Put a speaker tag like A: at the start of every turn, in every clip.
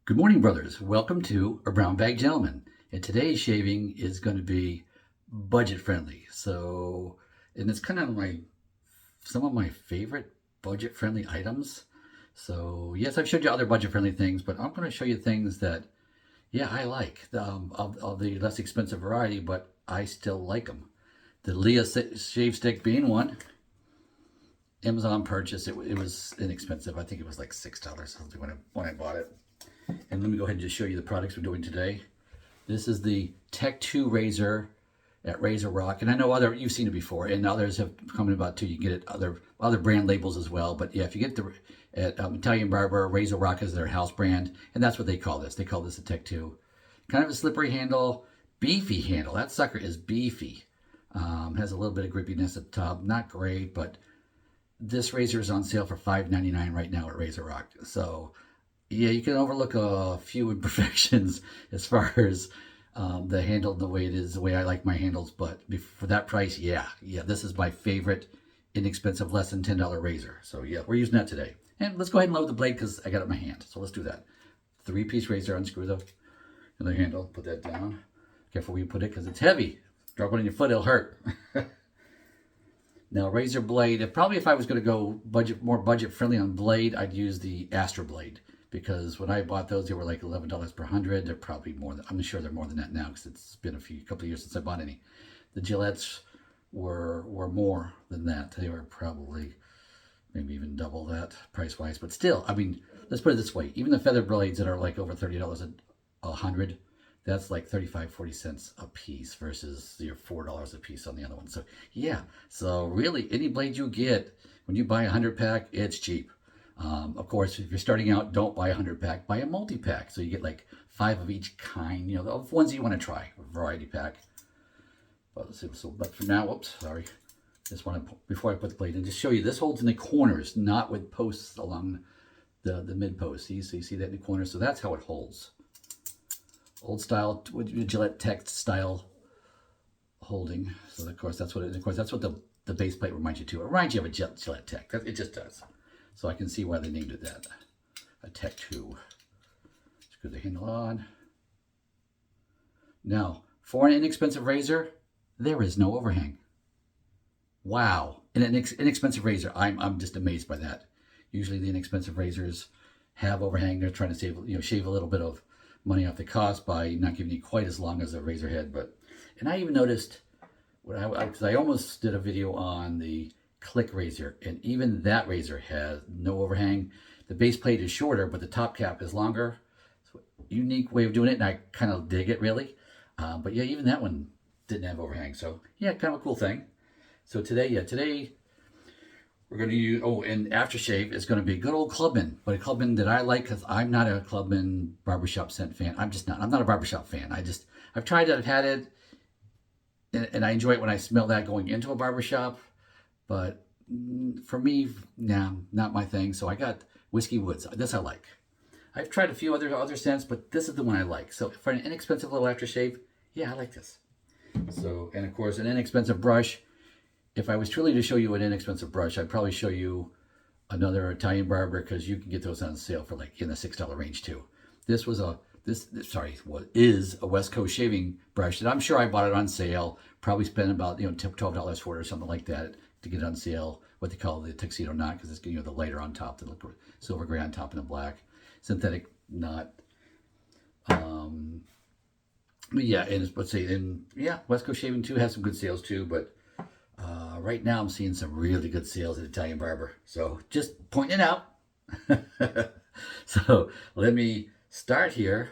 A: Good morning, brothers. Welcome to A Brown Bag Gentleman. And today's shaving is going to be budget friendly. And it's kind of some of my favorite budget friendly items. So, yes, I've showed you other budget friendly things, but I'm going to show you things that, yeah, I like of the less expensive variety, but I still like them. The Leah shave stick being one. Amazon purchase. It was inexpensive. I think it was like $6 something when I bought it. And let me go ahead and just show you the products we're doing today. This is the Tech II razor at Razorock, and I know you've seen it before, and others have come in about too. You can get it other brand labels as well. But yeah, if you get at Italian Barber, Razorock is their house brand, and that's what they call this. They call this a Tech II. Kind of a slippery handle, beefy handle. That sucker is beefy. Has a little bit of grippiness at the top. Not great, but this razor is on sale for $5.99 right now at Razorock. So yeah, you can overlook a few imperfections as far as the handle, the way it is, the way I like my handles. But for that price, yeah, this is my favorite inexpensive, less than $10 razor. So yeah, we're using that today. And let's go ahead and load the blade because I got it in my hand. So let's do that. 3-piece razor, unscrew the handle, put that down. Careful where you put it because it's heavy. Drop it on your foot, it'll hurt. Now, razor blade, if I was going to go more budget friendly on blade, I'd use the Astro blade, because when I bought those, they were like $11 per 100. They're probably more than, I'm sure they're more than that now because it's been a couple of years since I bought any. The Gillettes were more than that. They were probably maybe even double that price wise, but still, I mean, let's put it this way: even the feather blades that are like over $30 a 100, that's like 35-40 cents a piece versus your $4 a piece on the other one. So yeah, so really any blade you get when you buy a 100-pack, it's cheap. Of course, if you're starting out, don't buy a 100-pack, buy a multi-pack. So you get like 5 of each kind, the ones you want to try, a variety pack. But let's see, but for now, whoops, sorry. Just want to, before I put the blade in, just show you, this holds in the corners, not with posts along the mid post. So you see that in the corner, so that's how it holds. Old style, Gillette Tech style holding. So of course that's what the base plate reminds you to. It reminds you of a Gillette Tech. It just does. So I can see why they named it that. A Tech II. Screw the handle on. Now, for an inexpensive razor, there is no overhang. Wow. In an inexpensive razor, I'm just amazed by that. Usually the inexpensive razors have overhang. They're trying to shave a little bit of money off the cost by not giving you quite as long as a razor head. And I even noticed, because I almost did a video on the Click razor, and even that razor has no overhang. The base plate is shorter, but the top cap is longer. So unique way of doing it, and I kind of dig it, really. But yeah, even that one didn't have overhang. So yeah, kind of a cool thing. So today we're going to use, and aftershave is going to be good old Clubman, but a Clubman that I like because I'm not a Clubman barbershop scent fan. I'm not a barbershop fan. I've tried it, I've had it, and I enjoy it when I smell that going into a barbershop. But for me, nah, not my thing. So I got Whiskey Woods. This I like. I've tried a few other scents, but this is the one I like. So for an inexpensive little aftershave, yeah, I like this. So, and of course, an inexpensive brush. If I was truly to show you an inexpensive brush, I'd probably show you another Italian Barber, because you can get those on sale for like in the $6 range too. This is a West Coast shaving brush that I'm sure I bought it on sale. Probably spent about $12 for it or something like that to get it on sale. What they call the tuxedo knot, because it's the lighter on top, the silver gray on top and the black synthetic knot. But yeah, West Coast Shaving too has some good sales too, but right now I'm seeing some really good sales at Italian Barber. So just pointing it out. So let me start here.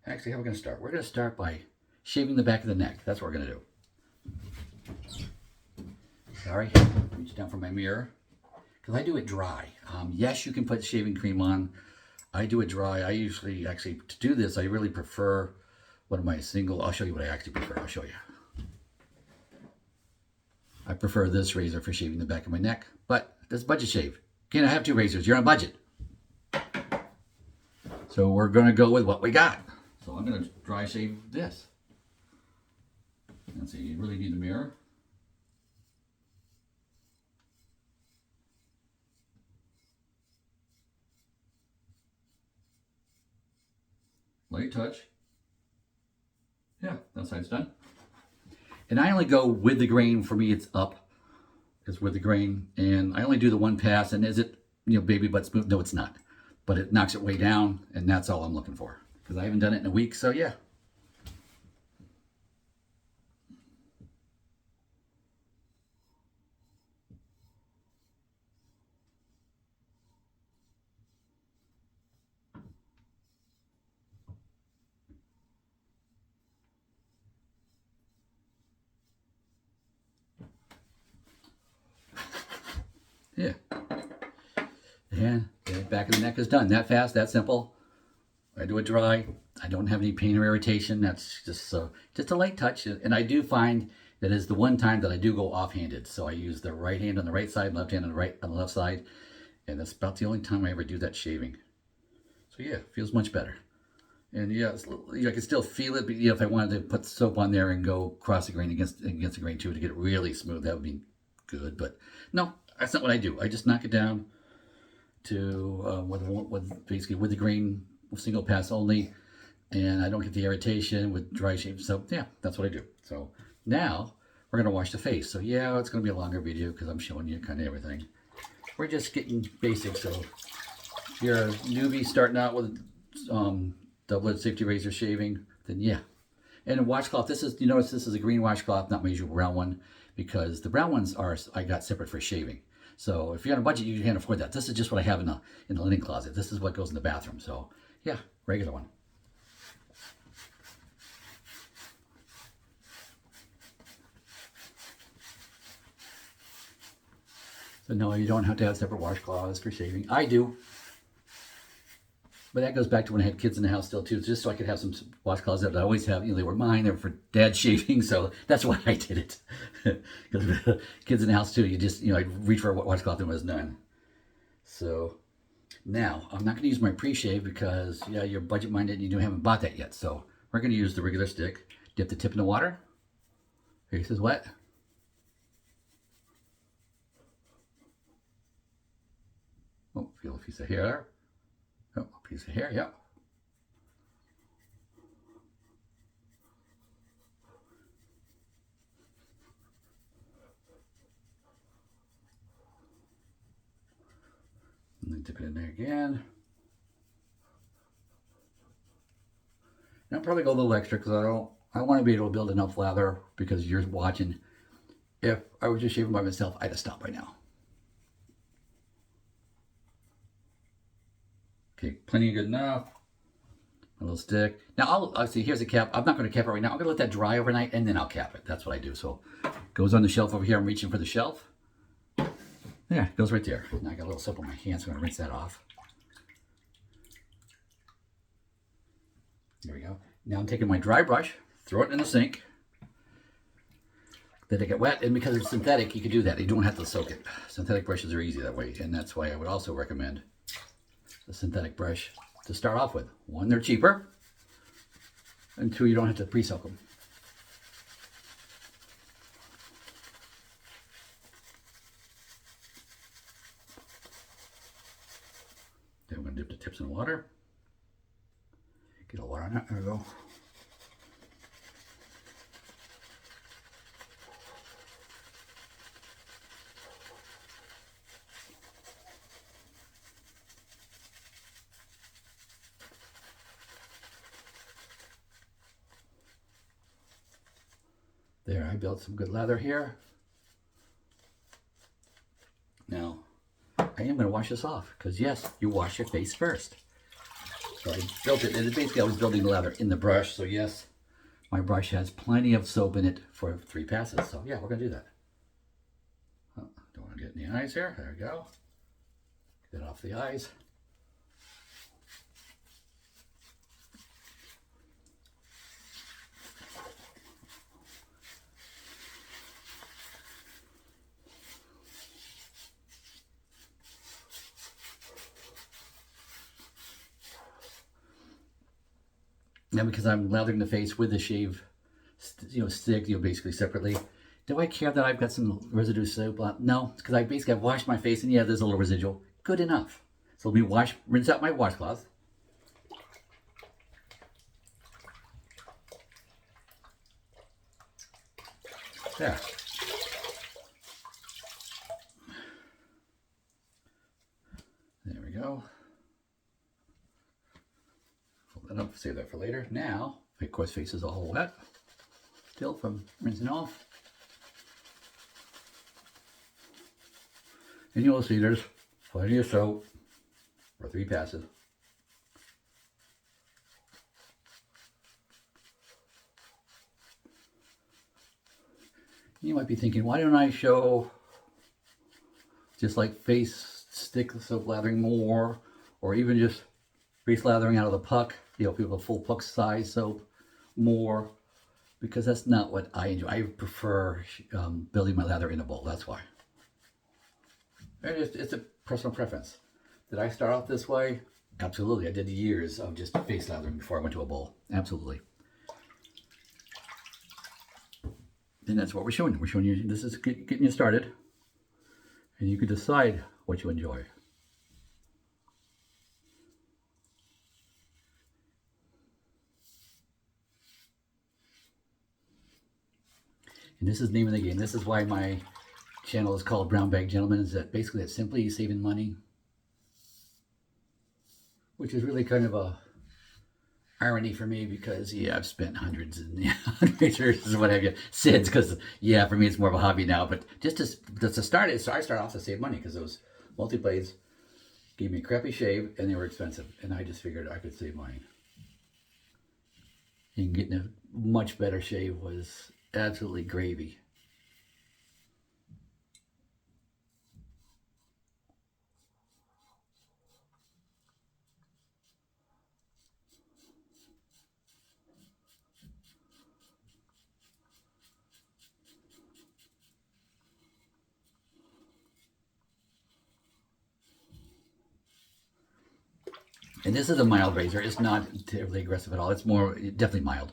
A: Actually, how are we going to start? We're going to start by shaving the back of the neck. That's what we're going to do. Sorry, reach down for my mirror. Because I do it dry. Yes, you can put shaving cream on. I do it dry. I usually, to do this, I really prefer one of my I'll show you what I actually prefer. I'll show you. I prefer this razor for shaving the back of my neck, but this budget shave. Can't have two razors. You're on a budget. So we're going to go with what we got. So I'm going to dry shave this. Let's see, you really need the mirror. light touch. Yeah, that side's done. And I only go with the grain. For me, it's up. It's with the grain. And I only do the one pass. And is it, baby butt smooth? No, it's not. But it knocks it way down. And that's all I'm looking for. Because I haven't done it in a week. So, yeah. Yeah. And the back of the neck is done. That fast, that simple. I do it dry. I don't have any pain or irritation. That's just a light touch. And I do find that is the one time that I do go offhanded. So I use the right hand on the right side, left hand on the left side. And that's about the only time I ever do that shaving. So yeah, it feels much better. And yeah, I can still feel it. But if I wanted to put soap on there and go cross the grain against the grain too to get it really smooth, that would be good. But no, that's not what I do. I just knock it down to basically with the grain, single pass only, and I don't get the irritation with dry shave. So yeah, that's what I do. So now we're gonna wash the face. So yeah, it's gonna be a longer video because I'm showing you kind of everything. We're just getting basic. So if you're a newbie starting out with double-edged safety razor shaving, then yeah. And a washcloth. This is, you notice this is a green washcloth, not my usual brown one, because the brown ones I got separate for shaving. So if you're on a budget, you can't afford that. This is just what I have in the linen closet. This is what goes in the bathroom. So yeah, regular one. So no, you don't have to have separate washcloths for shaving. I do. But that goes back to when I had kids in the house still too, just so I could have some washcloths that I always have. They were mine, they were for dad shaving, so that's why I did it. Because kids in the house too, I'd reach for a washcloth and it was done. So now, I'm not going to use my pre-shave because, yeah, you're budget-minded and you haven't bought that yet. So we're going to use the regular stick, dip the tip in the water. Face is wet. Oh, feel a piece of hair. Oh, a piece of hair, yeah. And then dip it in there again. And I'll probably go a little extra because I want to be able to build enough lather because you're watching. If I was just shaving by myself, I'd have stopped by now. Okay, plenty good enough. A little stick. Now I'll see. Here's a cap. I'm not going to cap it right now. I'm going to let that dry overnight and then I'll cap it. That's what I do. So it goes on the shelf over here. I'm reaching for the shelf. Yeah, it goes right there. Now I got a little soap on my hands, so I'm going to rinse that off. There we go. Now I'm taking my dry brush, throw it in the sink. Let it get wet, and because it's synthetic, you can do that. You don't have to soak it. Synthetic brushes are easy that way, and that's why I would also recommend the synthetic brush to start off with. One, they're cheaper, and two, you don't have to pre-soak them. Then I'm going to dip the tips in water. Get a water on it. There we go. There, I built some good lather here. Now, I am going to wash this off because yes, you wash your face first. So I built it, and basically I was building the lather in the brush, so yes, my brush has plenty of soap in it for 3 passes. So yeah, we're going to do that. Oh, don't want to get in the eyes here. There we go. Get it off the eyes. Now, because I'm lathering the face with the shave, stick, basically separately. Do I care that I've got some residue soap on? No, because I've washed my face, and yeah, there's a little residual. Good enough. So let me rinse out my washcloth. There. There we go. Fold that up, save that for later. Now, of course, face is all wet still from rinsing off. And you'll see there's plenty of soap for 3 passes. You might be thinking, why don't I show just like face stick soap lathering more, or even just face lathering out of the puck, you know, people full puck size soap more, because that's not what I enjoy. I prefer building my lather in a bowl, that's why. It's a personal preference. Did I start out this way? Absolutely. I did years of just face lathering before I went to a bowl. Absolutely. And that's what we're showing you. We're showing you, this is getting you started. And you can decide what you enjoy. And this is the name of the game. This is why my channel is called Brown Bag Gentleman, is that basically it's simply saving money. Which is really kind of a irony for me, because yeah, I've spent hundreds and hundreds what have you since, because yeah, for me it's more of a hobby now. But just to start it, so I started off to save money because those multi-blades gave me a crappy shave and they were expensive, and I just figured I could save money. And getting a much better shave was absolutely gravy. And this is a mild razor. It's not terribly aggressive at all. It's more, definitely mild.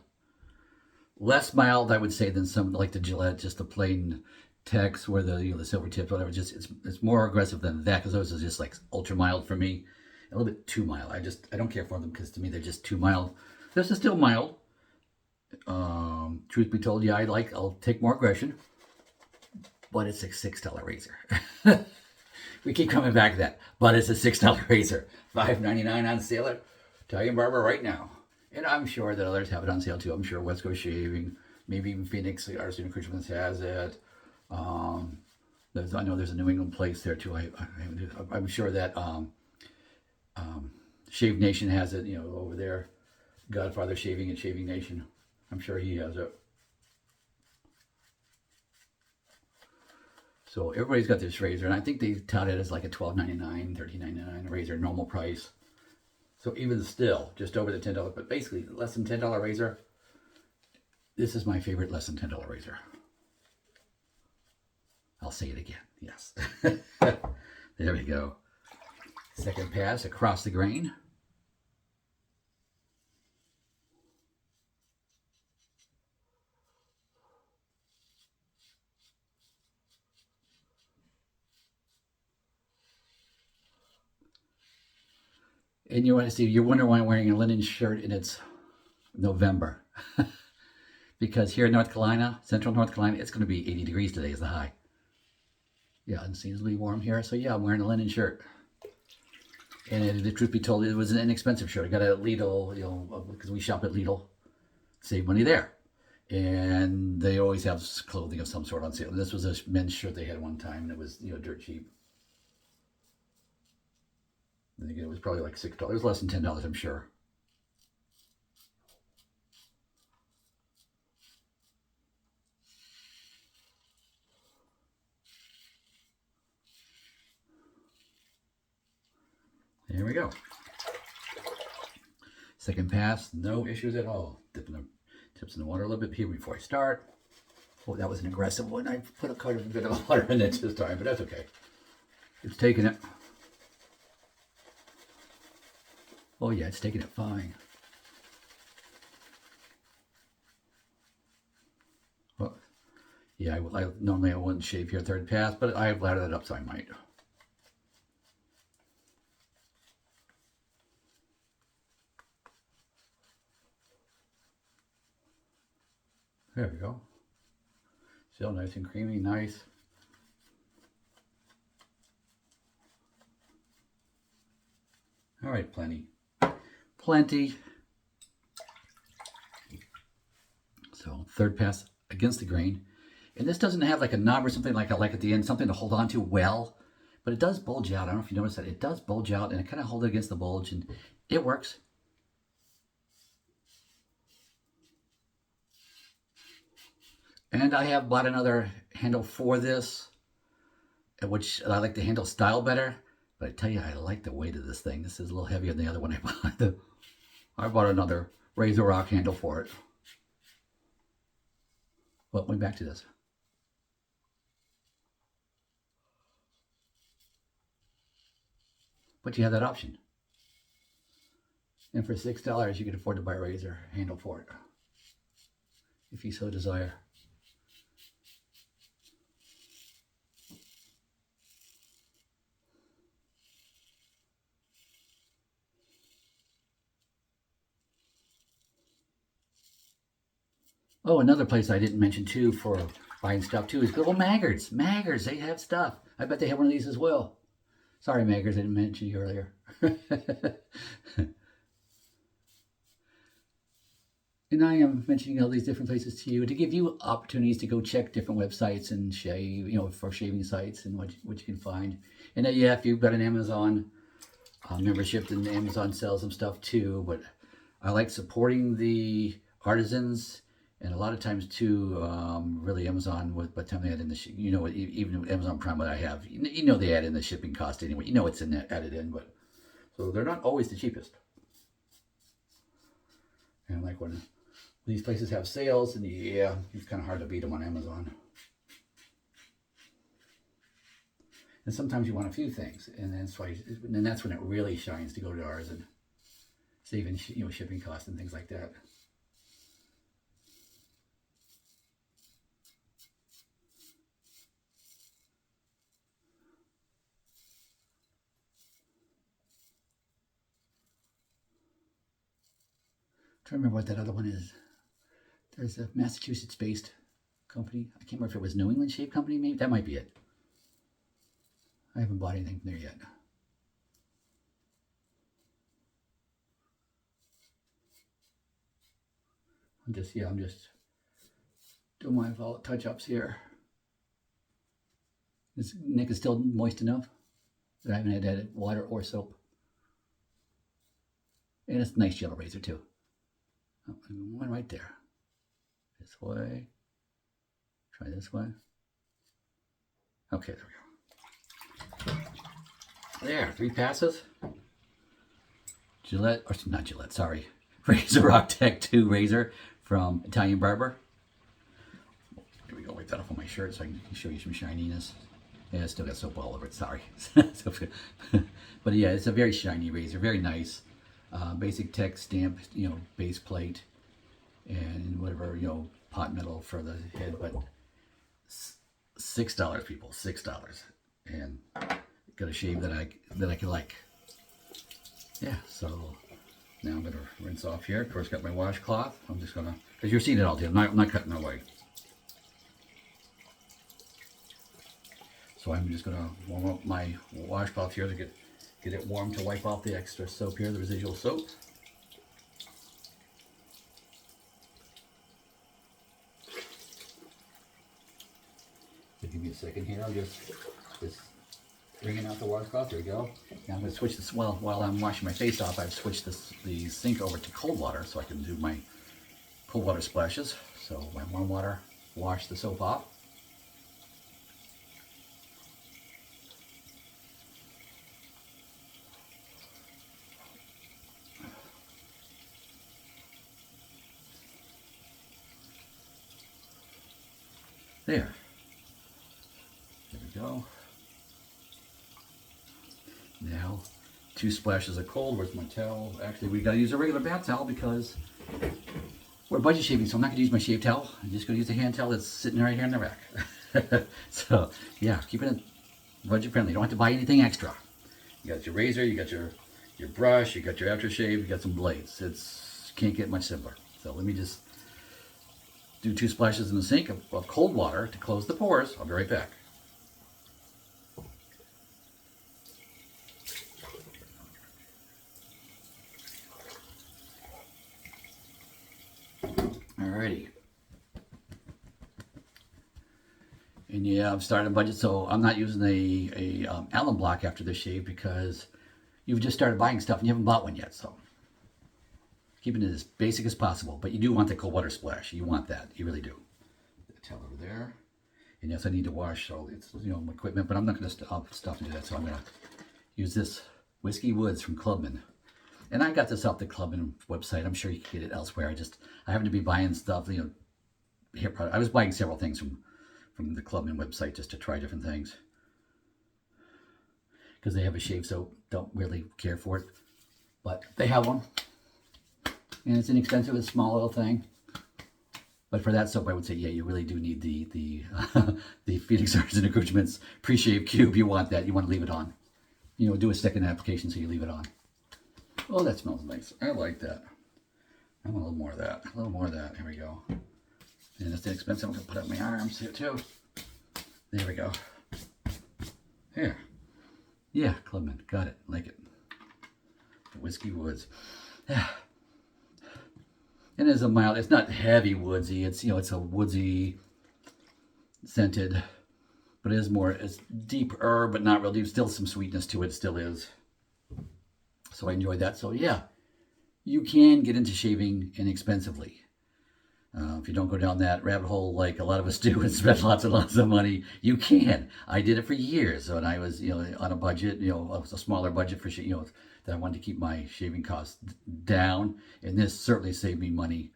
A: Less mild, I would say, than some like the Gillette, just the plain Techs, where the the silver tips, whatever. Just it's more aggressive than that, because those are just like ultra mild for me. A little bit too mild. I don't care for them, because to me they're just too mild. This is still mild. Truth be told, yeah, I'll take more aggression, but it's a $6 razor. We keep coming back to that, but it's a $6 razor. $5.99 on sale at Italian Barber right now. And I'm sure that others have it on sale too. I'm sure West Coast Shaving, maybe even Phoenix, Arts and Accoutrements has it. I know there's a New England place there too. I'm sure that Shave Nation has it, over there. Godfather Shaving at Shaving Nation. I'm sure he has it. So everybody's got this razor, and I think they tout it as like a $12.99, $13.99 razor, normal price. So even still, just over the $10, but basically less than $10 razor. This is my favorite less than $10 razor. I'll say it again, yes. There we go. Second pass across the grain. And you want to see, you're wondering why I'm wearing a linen shirt and it's November. Because here in North Carolina, central North Carolina, it's going to be 80 degrees today is the high. Yeah, it seems to be warm here. So yeah, I'm wearing a linen shirt. And the truth be told, it was an inexpensive shirt. I got it at Lidl, because we shop at Lidl. Save money there. And they always have clothing of some sort on sale. This was a men's shirt they had one time, and it was, dirt cheap. And again, it was probably like $6. It was less than $10, I'm sure. There we go. Second pass, no issues at all. Dipping the tips in the water a little bit here before I start. Oh, that was an aggressive one. I put quite a bit of water in it this time, but that's okay. It's taking it. Oh yeah, it's taking it fine. Well, yeah, I normally I wouldn't shave here third pass, but I've lathered it up, so I might. There we go. Still nice and creamy, nice. All right, plenty. Plenty. So third pass against the grain. And this doesn't have like a knob or something like at the end, something to hold on to well, but it does bulge out. I don't know if you noticed that. It does bulge out, and it kind of holds it against the bulge, and it works. And I have bought another handle for this, which I like the handle style better. But I tell you, I like the weight of this thing. This is a little heavier than the other one I bought. I bought another Razorock handle for it. Well, went back to this. But you have that option. And for $6, you can afford to buy a razor handle for it, if you so desire. Oh, another place I didn't mention too for buying stuff too is little Maggard's. Maggard's, they have stuff. I bet they have one of these as well. Sorry, Maggard's, I didn't mention you earlier. And I am mentioning all these different places to you to give you opportunities to go check different websites and shave, for shaving sites and what you can find. And yeah, if you've got an Amazon membership, then Amazon sells some stuff too. But I like supporting the artisans. And a lot of times too, really Amazon, by the time they add in the, even Amazon Prime that I have, they add in the shipping cost anyway. It's added in, but so they're not always the cheapest. And like when these places have sales, and yeah, it's kind of hard to beat them on Amazon. And sometimes you want a few things, and that's when it really shines to go to ours and saving shipping costs and things like that. I don't remember what that other one is. There's a Massachusetts-based company. I can't remember if it was New England Shave Company, maybe. That might be it. I haven't bought anything from there yet. I'm just doing my touch-ups here. This neck is still moist enough that I haven't had to add water or soap. And it's a nice gentle razor too. Oh, one right there. This way. Try this way. Okay, there we go. There, 3 passes. Razorock Tech II razor from Italian Barber. Here we go, wipe that off on my shirt so I can show you some shininess. Yeah, it's still got soap all over it, sorry. But yeah, it's a very shiny razor, very nice. Basic tech stamp, base plate, and whatever, pot metal for the head, but $6, people, $6, and got a shave that I can like. Yeah, so now I'm gonna rinse off here. Of course, got my washcloth. I'm just gonna, because you're seeing it all day. I'm not cutting away. So I'm just gonna warm up my washcloth here to get it warm to wipe off the extra soap here, the residual soap. So give me a second here. I'll just wringing out the washcloth. There we go. Now I'm going to switch this. Well, while I'm washing my face off, I've switched the sink over to cold water so I can do my cold water splashes. So my warm water, wash the soap off. There we go. Now, 2 splashes of cold. Where's my towel? Actually, we gotta use a regular bath towel because we're budget shaving, so I'm not gonna use my shave towel. I'm just gonna use the hand towel that's sitting right here in the rack. So, yeah, keeping it budget friendly. You don't have to buy anything extra. You got your razor, you got your brush, you got your aftershave, you got some blades. Can't get much simpler. So let me just do 2 splashes in the sink of cold water to close the pores. I'll be right back. Alrighty. And yeah, I've started a budget, so I'm not using a alum block after this shave because you've just started buying stuff and you haven't bought one yet. So keeping it as basic as possible. But you do want the cold water splash. You want that. You really do. The towel over there. And yes, I need to wash all it's my equipment, but I'm not going to stop and do that. So I'm going to use this Whiskey Woods from Clubman. And I got this off the Clubman website. I'm sure you can get it elsewhere. I happen to be buying stuff, hair product. I was buying several things from the Clubman website just to try different things. Because they have a shave soap. Don't really care for it. But they have one. And it's inexpensive. It's a small little thing. But for that soap, I would say, yeah, you really do need the the Phoenix Artisan Accoutrements pre-shave cube. You want that. You want to leave it on. Do a second application so you leave it on. Oh, that smells nice. I like that. I want a little more of that. A little more of that. Here we go. And it's inexpensive. I'm going to put it on my arms here too. There we go. Here. Yeah, Clubman. Got it. Like it. The Whiskey Woods. Yeah. And it's a mild, it's not heavy woodsy. It's, it's a woodsy scented, but it is more, it's deep herb, but not real deep. Still some sweetness to it. Still is. So I enjoyed that. So yeah, you can get into shaving inexpensively. If you don't go down that rabbit hole like a lot of us do and spend lots and lots of money, you can. I did it for years when I was, on a budget, a smaller budget for, that I wanted to keep my shaving costs down. And this certainly saved me money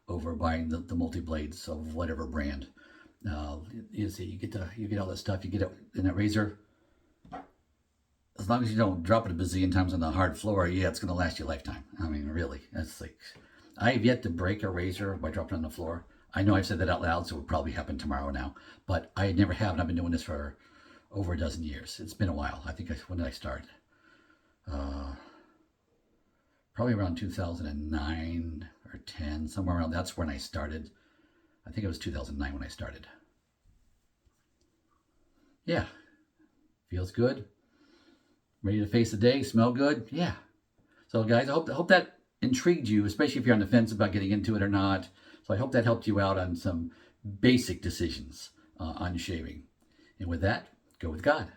A: over buying the multi-blades of whatever brand. You see, you get all that stuff. You get it in that razor. As long as you don't drop it a bazillion times on the hard floor, yeah, it's going to last you a lifetime. I mean, really, that's like, I have yet to break a razor by dropping it on the floor. I know I've said that out loud, so it would probably happen tomorrow now. But I never have, and I've been doing this for over a dozen years. It's been a while. I think, when did I start? Probably around 2009 or 10, somewhere around. That's when I started. I think it was 2009 when I started. Yeah, feels good. Ready to face the day, smell good. Yeah. So guys, I hope that intrigued you, especially if you're on the fence about getting into it or not. So I hope that helped you out on some basic decisions on shaving. And with that, go with God.